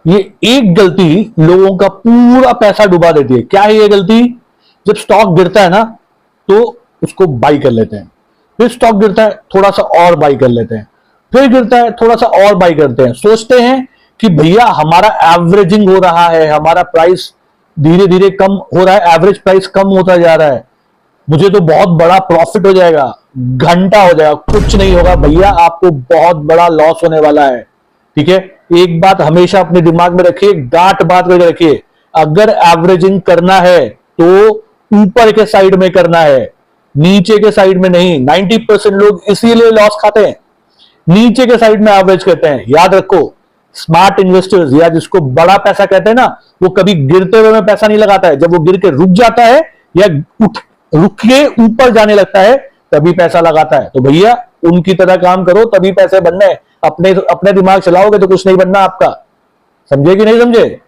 ये एक गलती लोगों का पूरा पैसा डुबा देती है। क्या है ये गलती? जब स्टॉक गिरता है ना तो उसको बाई कर लेते हैं, फिर स्टॉक गिरता है थोड़ा सा और बाई कर लेते हैं, फिर गिरता है थोड़ा सा और बाई करते हैं। सोचते हैं कि भैया हमारा एवरेजिंग हो रहा है, हमारा प्राइस धीरे धीरे कम हो रहा है, एवरेज प्राइस कम होता जा रहा है, मुझे तो बहुत बड़ा प्रॉफिट हो जाएगा, घंटा हो जाएगा। कुछ नहीं होगा भैया, आपको बहुत बड़ा लॉस होने वाला है। ठीक है, एक बात हमेशा अपने दिमाग में रखिए, गांठ बात करके रखिए, अगर एवरेजिंग करना है तो ऊपर के साइड में करना है, नीचे के साइड में नहीं। 90% लोग इसीलिए लॉस खाते हैं, नीचे के साइड में एवरेज करते हैं। याद रखो, स्मार्ट इन्वेस्टर्स या जिसको बड़ा पैसा कहते हैं ना, वो कभी गिरते हुए में पैसा नहीं लगाता है। जब वो गिर के रुक जाता है या रुक के ऊपर जाने लगता है तभी पैसा लगाता है। तो भैया उनकी तरह काम करो तभी पैसे बनने हैं। अपने अपने दिमाग चलाओगे तो कुछ नहीं बनना आपका। समझे कि नहीं समझे?